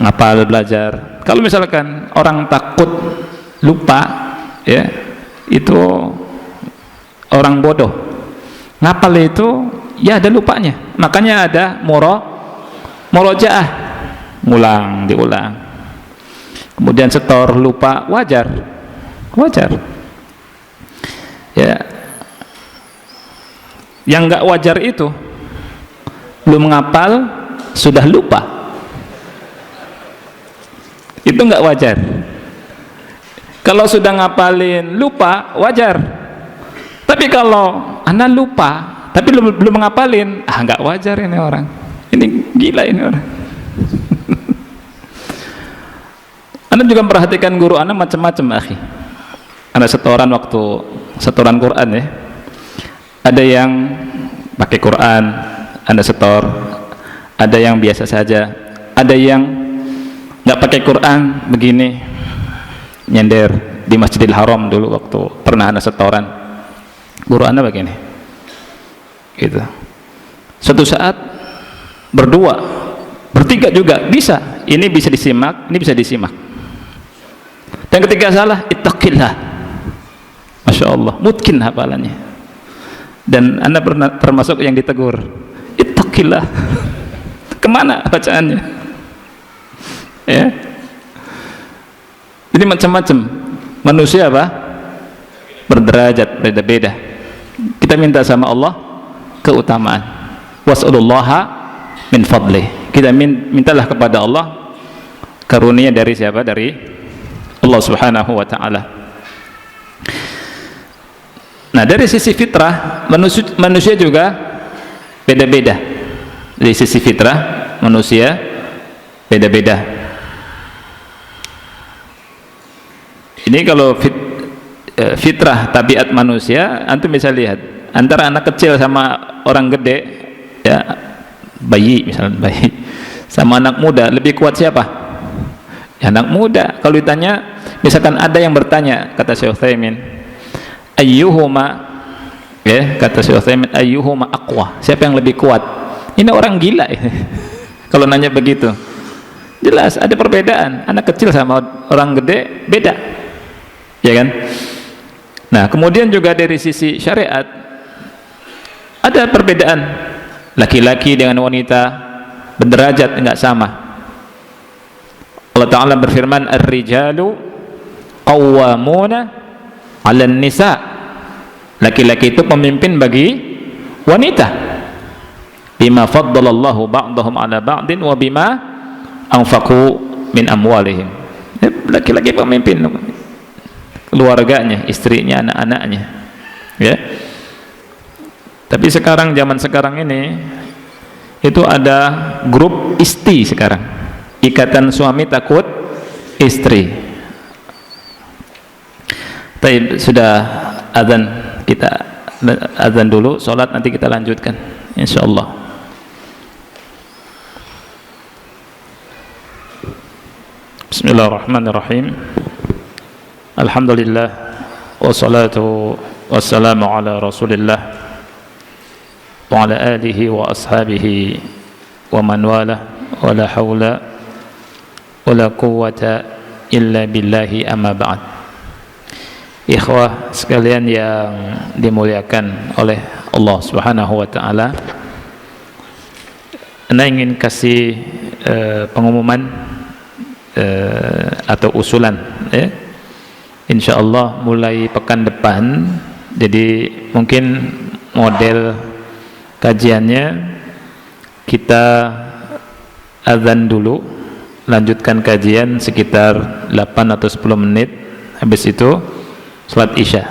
Ngapal, belajar. Kalau misalkan orang takut lupa, ya, itu orang bodoh. Ngapal itu ya ada lupanya. Makanya ada murojaah, ngulang, diulang. Kemudian setor lupa, wajar. Ya. Yang enggak wajar itu belum ngapal sudah lupa. Itu enggak wajar. Kalau sudah ngapalin lupa, wajar. Tapi kalau Anda lupa tapi belum ngapalin, enggak wajar ini orang. Ini gila ini orang. Anda juga memperhatikan guru Anda macam-macam, akhi. Anda setoran Quran ya. Ada yang pakai Quran, Anda setor. Ada yang biasa saja. Ada yang nggak pakai Quran, begini, nyender di Masjidil Haram dulu waktu pernah Anda setoran. Guru Anda begini, gitu. Suatu saat berdua, bertiga juga bisa. Ini bisa disimak, ini bisa disimak. Dan ketika salah, ittaqillah. Masya Allah, mungkin hafalannya. Dan Anda pernah termasuk yang ditegur, ittaqillah. Kemana bacaannya? Ya. Jadi macam-macam manusia apa? Berderajat, beda-beda. Kita minta sama Allah keutamaan. Was'alullaha min fadlih. Kita mintalah kepada Allah karunia dari siapa? Dari Allah Subhanahu wa ta'ala. Nah, dari sisi fitrah manusia juga beda-beda. Dari sisi fitrah manusia beda-beda. Ini kalau fitrah tabiat manusia, antum bisa lihat antara anak kecil sama orang gede, ya, bayi misalnya, bayi sama anak muda, lebih kuat siapa? Ya, anak muda. Kalau ditanya, misalkan ada yang bertanya, kata Syekh Utsaimin, ayyuhuma, ya, kata Syekh Utsaimin, ayyuhuma aqwa, siapa yang lebih kuat? Ini orang gila ya. Kalau nanya begitu, jelas ada perbedaan. Anak kecil sama orang gede beda, ya kan? Nah, kemudian juga dari sisi syariat ada perbedaan. Laki-laki dengan wanita berderajat enggak sama. Allah Ta'ala berfirman, ar-rijalu qawwamuna 'alan nisa. Laki-laki itu pemimpin bagi wanita. Bima faddalallahu ba'dahum 'ala ba'din wa bima anfaqu min amwalihim. Laki-laki pemimpin keluarganya, istrinya, anak-anaknya, ya. Tapi sekarang, zaman sekarang ini itu ada grup isti sekarang, ikatan suami takut istri. Baik, sudah azan, kita azan dulu, sholat nanti kita lanjutkan insyaallah. Bismillahirrahmanirrahim. Alhamdulillah, wassalatu wassalamu ala rasulillah wa ala alihi wa ashabihi wa man wala, wa la hawla wa la quwwata illa billahi, amma ba'd. Ikhwah sekalian yang dimuliakan oleh Allah Subhanahu wa ta'ala, Anda ingin kasih pengumuman atau usulan, ya. Insyaallah mulai pekan depan, jadi mungkin model kajiannya kita azan dulu, lanjutkan kajian sekitar 8 atau 10 menit, habis itu salat isya,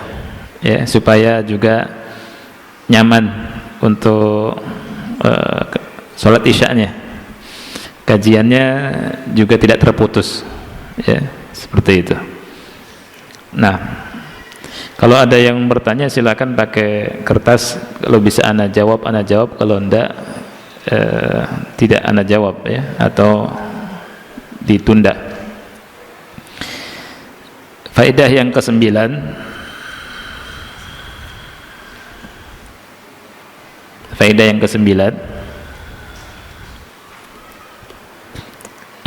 ya, supaya juga nyaman untuk salat isyanya, kajiannya juga tidak terputus, ya, seperti itu. Nah, kalau ada yang bertanya silakan pakai kertas, kalau bisa ana jawab, kalau enggak tidak ana jawab, ya, atau ditunda. Faedah yang ke-9,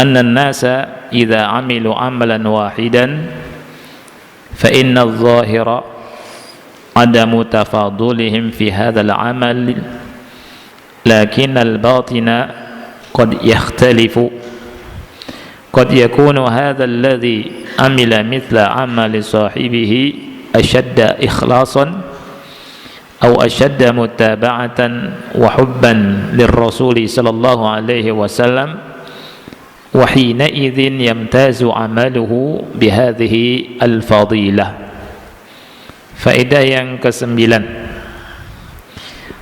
anna an-nasa idza 'amilu 'amalan wahidan fa inna adh-dhahira adamu tafadulihim fi hadzal 'amal lakin al-batina qad yakhtalifu qad yakunu hadha alladhi amila mithla 'amali sahibihi ashadda ikhlasan aw ashadda mutaba'atan wa hubban lirrasuli sallallahu alaihi wasallam wa hina idzin yamtazu 'amaluhu bihadhihi al-fadilah. Faedah yang ke-9,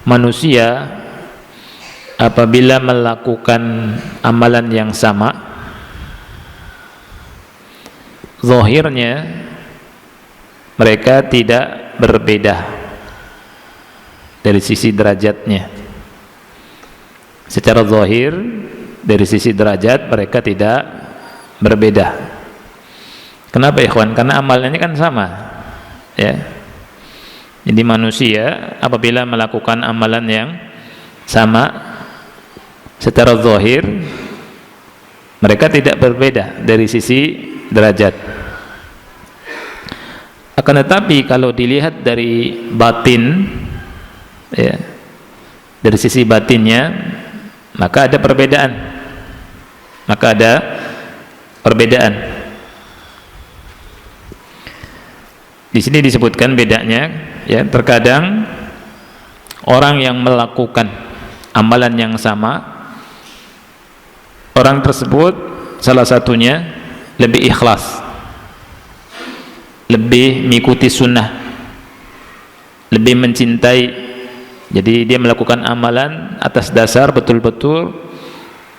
manusia apabila melakukan amalan yang sama, zahirnya mereka tidak berbeda dari sisi derajatnya. Secara zahir, dari sisi derajat mereka tidak berbeda. Kenapa ikhwan? Karena amalnya kan sama, ya. Jadi manusia apabila melakukan amalan yang sama secara zahir, mereka tidak berbeda dari sisi derajat. Akan tetapi kalau dilihat dari batin, ya, dari sisi batinnya, maka ada perbedaan. Di sini disebutkan bedanya, ya. Terkadang orang yang melakukan amalan yang sama, orang tersebut salah satunya lebih ikhlas, lebih mengikuti sunnah, lebih mencintai. Jadi dia melakukan amalan atas dasar betul-betul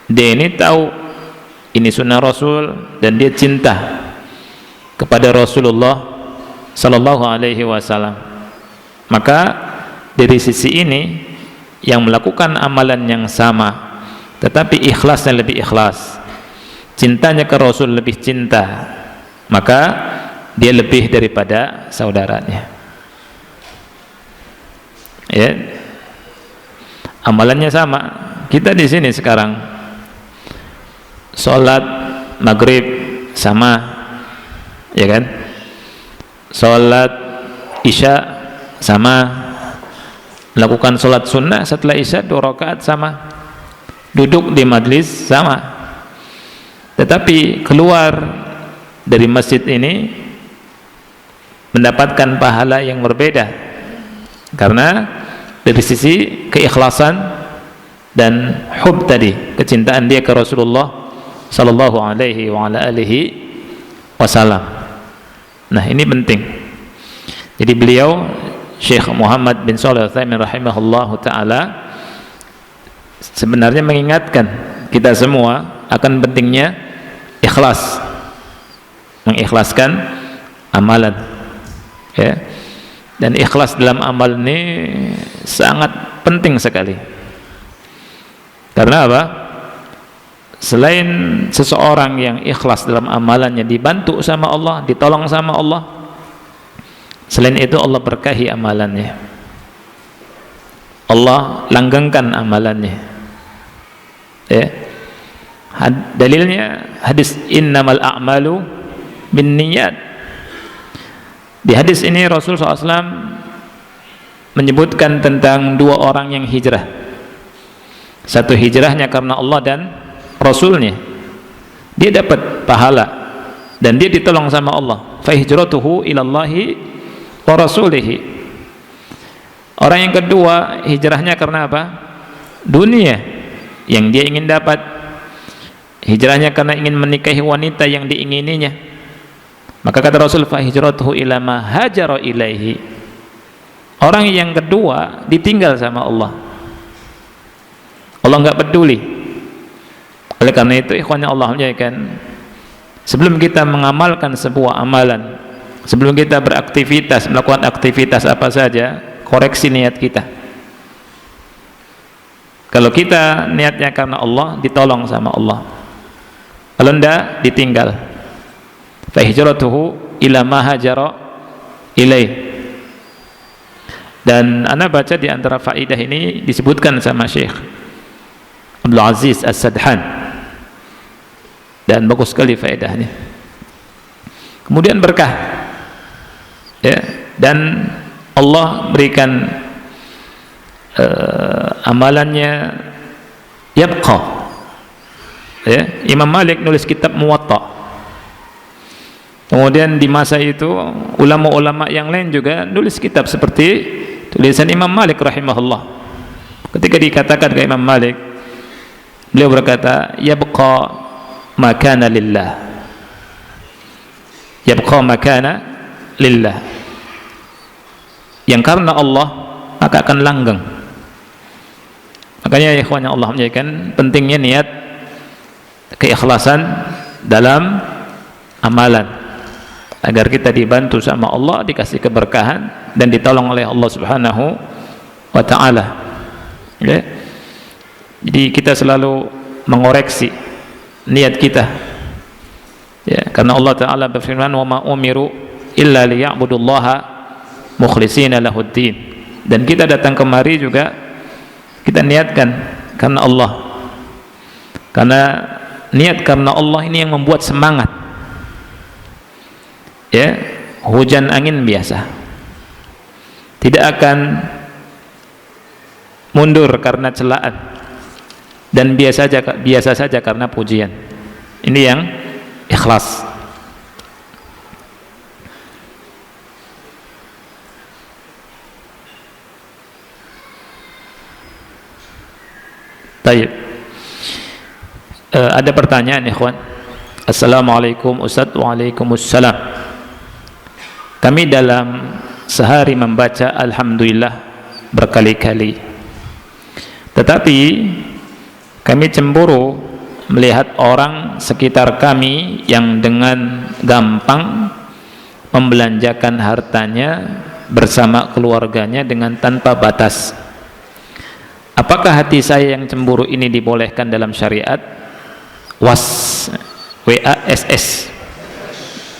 dia ini tahu ini sunnah Rasul dan dia cinta kepada Rasulullah sallallahu alaihi wasallam. Maka dari sisi ini yang melakukan amalan yang sama tetapi ikhlasnya lebih ikhlas, cintanya ke Rasul lebih cinta, maka dia lebih daripada saudaranya, ya. Amalannya sama. Kita di sini sekarang sholat maghrib sama, ya kan? Sholat isya sama, melakukan sholat sunnah setelah isya 2 rakaat sama, duduk di majlis sama. Tetapi keluar dari masjid ini mendapatkan pahala yang berbeda karena dari sisi keikhlasan dan hub tadi, kecintaan dia ke Rasulullah sallallahu alaihi wa ala alihi wasallam. Nah, ini penting. Jadi beliau Syekh Muhammad bin Shalih Al-Utsaimin rahimahullahu taala sebenarnya mengingatkan kita semua akan pentingnya ikhlas, mengikhlaskan amalan, ya. Dan ikhlas dalam amal ini sangat penting sekali. Karena apa? Selain seseorang yang ikhlas dalam amalannya dibantu sama Allah, ditolong sama Allah, selain itu Allah berkahi amalannya, Allah langgengkan amalannya, ya. Dalilnya hadis innamal a'malu binniyat. Di hadis ini Rasul SAW menyebutkan tentang 2 orang yang hijrah. satu hijrahnya karena Allah dan Rasulnya, dia dapat pahala dan dia ditolong sama Allah. Fa hijratuhu ilallahi wa rasulihi. Orang yang kedua hijrahnya karena apa? Dunia yang dia ingin dapat. Hijrahnya karena ingin menikahi wanita yang diingininya. Maka kata Rasul, fa hijratuhu ila ma hajara ilaihi. Orang yang kedua ditinggal sama Allah. Allah enggak peduli. Oleh karena itu ikhwan Allah muliakan, sebelum kita mengamalkan sebuah amalan, sebelum kita beraktivitas, melakukan aktivitas apa saja, koreksi niat kita. Kalau kita niatnya karena Allah, ditolong sama Allah. Kalau enggak, ditinggal. Fa hijratuhu ila ma hajara ilaih. Dan ana baca di antara faidah ini disebutkan sama Syekh Abdul Aziz As-Sadhan, dan bagus sekali faedahnya. Kemudian berkah, ya, dan Allah berikan amalannya yabqa, ya. Imam Malik nulis kitab Muwatta. Kemudian di masa itu ulama-ulama yang lain juga nulis kitab seperti tulisan Imam Malik rahimahullah. Ketika dikatakan ke Imam Malik, beliau berkata, yabqa makana lillah, yabqa makana lillah, yang karena Allah maka akan langgeng. Makanya ya ikhwan yang Allah menjadikan pentingnya niat, keikhlasan dalam amalan, agar kita dibantu sama Allah, dikasih keberkahan dan ditolong oleh Allah Subhanahu wa ta'ala, ya. Jadi kita selalu mengoreksi niat kita, ya, karena Allah Ta'ala berfirman, wa ma umiru illa liya'budullaha mukhlishina lahuddin. Dan kita datang kemari juga kita niatkan karena Allah, karena niat karena Allah ini yang membuat semangat, ya. Hujan angin biasa tidak akan mundur karena celaan, dan biasa saja karena pujian. Ini yang ikhlas. Baik. Ada pertanyaan ikhwan. Assalamualaikum Ustaz. Waalaikumsalam. Kami dalam sehari membaca alhamdulillah berkali-kali, tetapi kami cemburu melihat orang sekitar kami yang dengan gampang membelanjakan hartanya bersama keluarganya dengan tanpa batas. Apakah hati saya yang cemburu ini dibolehkan dalam syariat? Was, WASS.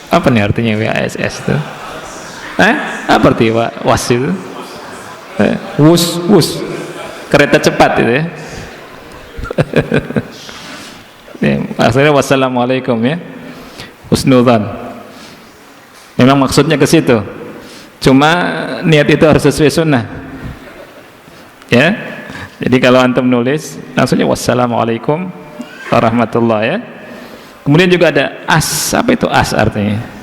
Apa nih artinya WASS itu? Apa arti was itu? Wus, kereta cepat itu, ya. Akhirnya wassalamualaikum, ya. Husnudzan. Memang maksudnya ke situ. Cuma niat itu harus sesuai sunnah, ya. Jadi kalau antum nulis langsungnya wassalamualaikum warahmatullahi, ya. Kemudian juga ada as. Apa itu as artinya?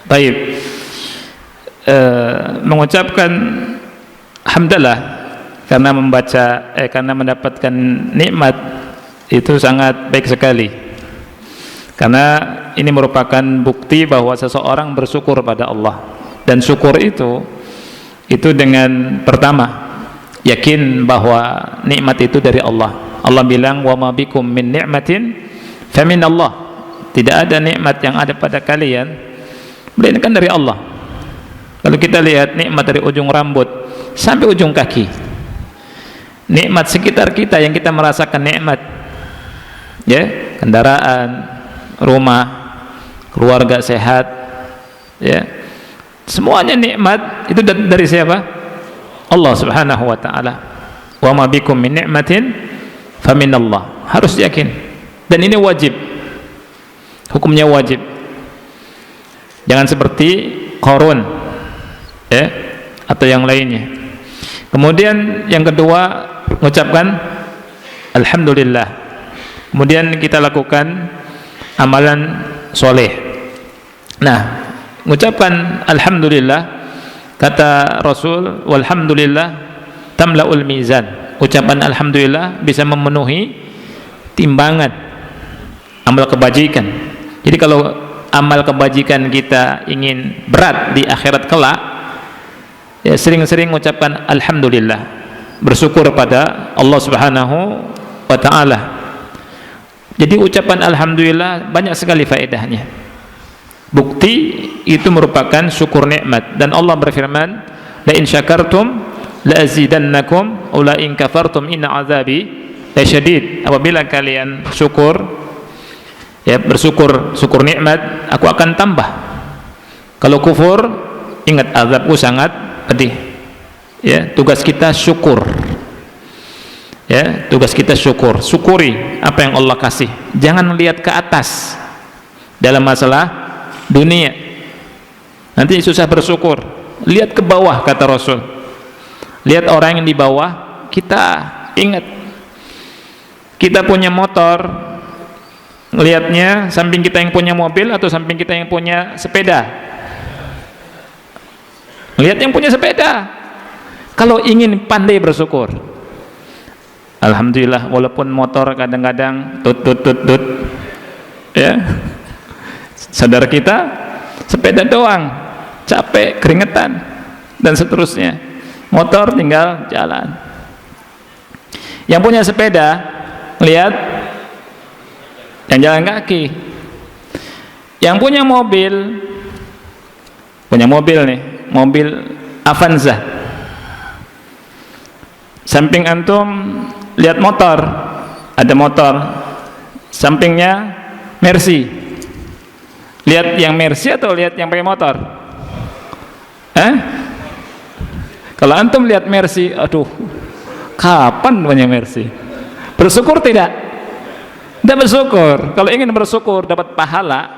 Baik. Mengucapkan hamdalah karena karena mendapatkan nikmat itu sangat baik sekali, karena ini merupakan bukti bahwa seseorang bersyukur pada Allah. Dan syukur itu dengan pertama yakin bahwa nikmat itu dari Allah. Allah bilang, wa ma bikum min ni'matin famin Allah. Tidak ada nikmat yang ada pada kalian melainkan dari Allah. Kalau kita lihat nikmat dari ujung rambut sampai ujung kaki, nikmat sekitar kita yang kita merasakan nikmat, ya, kendaraan, rumah, keluarga sehat, ya, semuanya nikmat itu dari siapa? Allah Subhanahu wa ta'ala. Wa ma bikum min ni'matin famin Allah. Harus yakin, dan ini wajib, hukumnya wajib. Jangan seperti Qarun, ya, atau yang lainnya. Kemudian yang kedua, mengucapkan alhamdulillah. Kemudian kita lakukan amalan soleh. Nah, mengucapkan alhamdulillah, kata Rasul, walhamdulillah tamla'ul mizan. Ucapan alhamdulillah bisa memenuhi timbangan amal kebajikan. Jadi kalau amal kebajikan kita ingin berat di akhirat kelak, ya sering-sering mengucapkan alhamdulillah, bersyukur pada Allah Subhanahu wa taala. Jadi ucapan alhamdulillah banyak sekali faedahnya. Bukti itu merupakan syukur nikmat, dan Allah berfirman, la in syakartum la azidannakum wa la in kafartum inna azabi lasyadid. Apabila kalian syukur, ya bersyukur, syukur nikmat, aku akan tambah. Kalau kufur, ingat azabku sangat pedih. Ya, tugas kita syukur. Ya, tugas kita syukur. Syukuri apa yang Allah kasih. Jangan lihat ke atas dalam masalah dunia, nanti susah bersyukur. Lihat ke bawah, kata Rasul. Lihat orang yang di bawah kita. Ingat, kita punya motor, lihatnya samping kita yang punya mobil atau samping kita yang punya sepeda? Lihat yang punya sepeda. Kalau ingin pandai bersyukur, alhamdulillah, walaupun motor kadang-kadang tut, ya, saudara kita sepeda doang, capek, keringetan, dan seterusnya. Motor tinggal jalan. Yang punya sepeda, lihat yang jalan kaki. Yang punya mobil nih, mobil Avanza. Samping antum lihat motor, ada motor, sampingnya Mercy. Lihat yang Mercy atau lihat yang pakai motor? Kalau antum lihat Mercy, aduh, kapan punya Mercy? Bersyukur tidak? Tidak bersyukur. Kalau ingin bersyukur dapat pahala,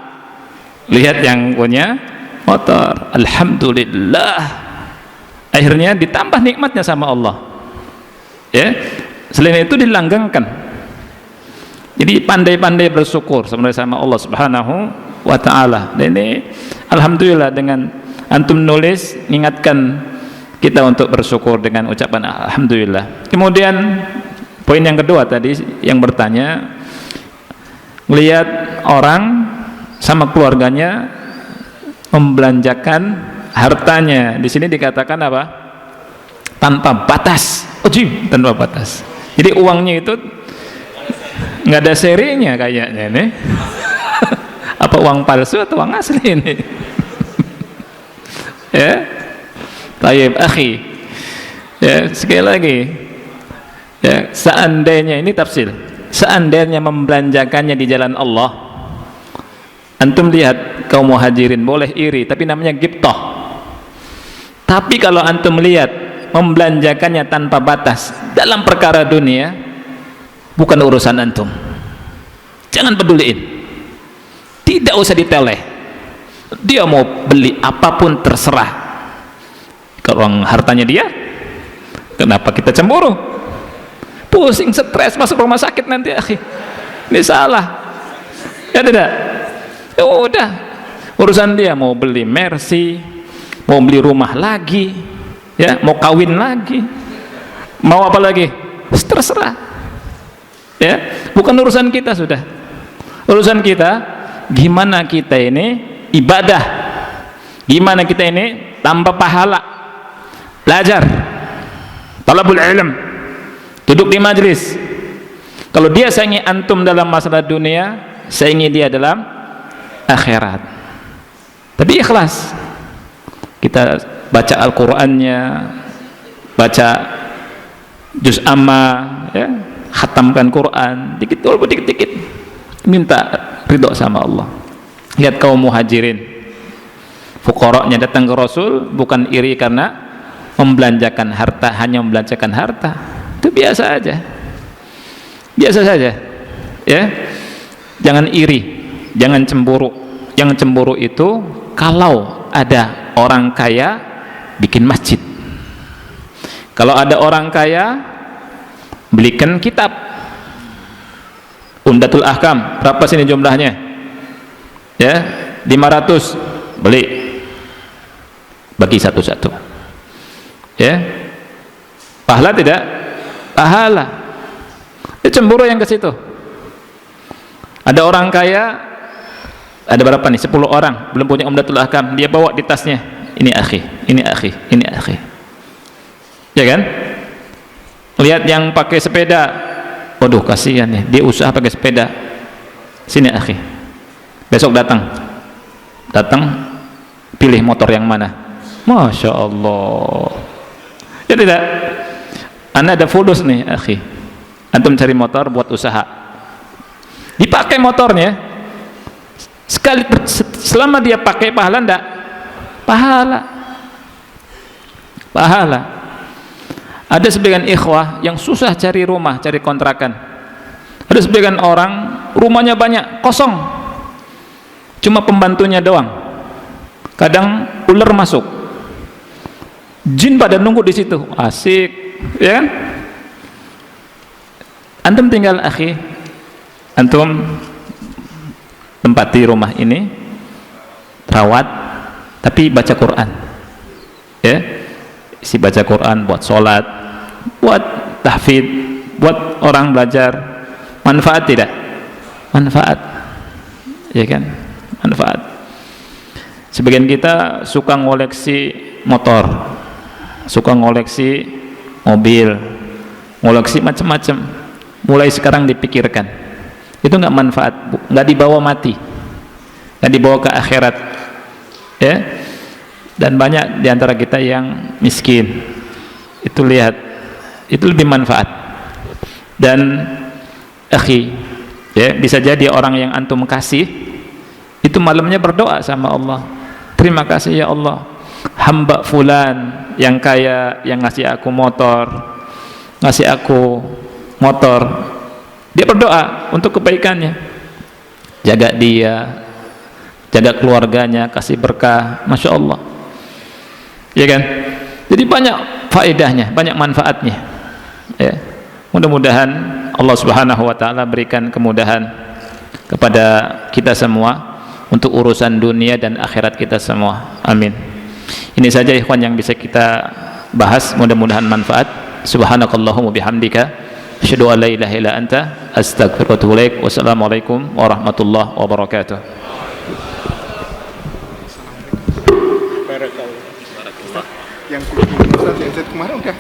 lihat yang punya motor. Alhamdulillah. Akhirnya ditambah nikmatnya sama Allah. Ya, selain itu dilanggengkan. Jadi pandai-pandai bersyukur sebenarnya sama Allah Subhanahu wa taala. Dan ini alhamdulillah, dengan antum nulis mengingatkan kita untuk bersyukur dengan ucapan alhamdulillah. Kemudian poin yang kedua tadi yang bertanya, melihat orang sama keluarganya membelanjakan hartanya. Di sini dikatakan apa? Tanpa batas. Tanpa batas. Jadi uangnya itu nggak ada serinya kayaknya nih. Apa uang palsu atau uang asli ini? Ya, tayyib akhi. Ya, sekali lagi. Ya, seandainya ini tafsir. Seandainya membelanjakannya di jalan Allah, antum lihat kaum muhajirin boleh iri, tapi namanya ghibthah. Tapi kalau antum lihat membelanjakannya tanpa batas dalam perkara dunia, bukan urusan antum, jangan peduliin, tidak usah ditoleh. Dia mau beli apapun terserah. Kalau hartanya dia, kenapa kita cemburu, pusing, stres, masuk rumah sakit nanti, akhi, ini salah, ya tidak? Ya udah, urusan dia. Mau beli Mercy, mau beli rumah lagi, ya, mau kawin lagi, mau apa lagi, terserah. Ya, bukan urusan kita sudah. Urusan kita gimana kita ini ibadah, gimana kita ini tanpa pahala, belajar, talabul ilm, duduk di majlis. Kalau dia saingi antum dalam masalah dunia, saingi dia dalam akhirat. Tapi ikhlas, kita baca Al-Qur'annya, baca juz amma, ya, khatamkan Quran dikit, walaupun dikit-dikit, minta ridho sama Allah. Lihat kaum muhajirin, fuqaranya datang ke Rasul bukan iri karena membelanjakan harta, hanya membelanjakan harta, itu biasa aja, biasa saja, ya. Jangan iri, jangan cemburu. Yang cemburu itu kalau ada orang kaya bikin masjid, Kalau ada orang kaya, belikan kitab Umdatul Ahkam. Berapa sini jumlahnya? Ya, 500. Beli, bagi satu-satu. Ya, pahala tidak? Pahala. Cemburu yang ke situ. Ada orang kaya, ada berapa nih? 10 orang belum punya Umdatul Ahkam, dia bawa di tasnya. Ini akhi, ini akhi, ini akhi. Ya kan? Lihat yang pakai sepeda, waduh kasihan nih, dia usaha pakai sepeda. Sini akhi. Besok datang, pilih motor yang mana? Masya Allah. Ya tidak? Anda ada fulus nih akhi, antum cari motor buat usaha, dipakai motornya sekali, selama dia pakai pahala enggak? Pahala. Ada sebagian ikhwah yang susah cari rumah, cari kontrakan. Ada sebagian orang rumahnya banyak, kosong, cuma pembantunya doang. Kadang ular masuk, jin pada nunggu di situ, asik, ya kan? Antum tinggal akhi, antum tempati rumah ini, rawat, tapi baca Quran, ya, isi baca Quran buat sholat, buat tahfidz, buat orang belajar. Manfaat tidak? Manfaat, ya kan? Manfaat. Sebagian kita suka ngoleksi motor, suka ngoleksi mobil, ngoleksi macam-macam. Mulai sekarang dipikirkan, itu nggak manfaat, nggak dibawa mati, nggak dibawa ke akhirat, ya. Dan banyak diantara kita yang miskin, itu lihat, itu lebih manfaat. Dan akhi, ya, bisa jadi orang yang antum kasih itu malamnya berdoa sama Allah, terima kasih ya Allah, hamba fulan yang kaya, yang ngasih aku motor, dia berdoa untuk kebaikannya, jaga dia, jaga keluarganya, kasih berkah. Masya Allah, ya kan? Jadi banyak faedahnya, banyak manfaatnya, ya. Mudah-mudahan Allah Subhanahu wa Ta'ala berikan kemudahan kepada kita semua untuk urusan dunia dan akhirat kita semua. Amin. Ini saja ikhwan yang bisa kita bahas, mudah-mudahan manfaat. Subhanakallahumma bihamdika, asyhadu an la ilaha illa anta, astaghfiruka wa atubu ilaik. Wassalamualaikum warahmatullahi wabarakatuh. Barakallah. Yang kemarin udah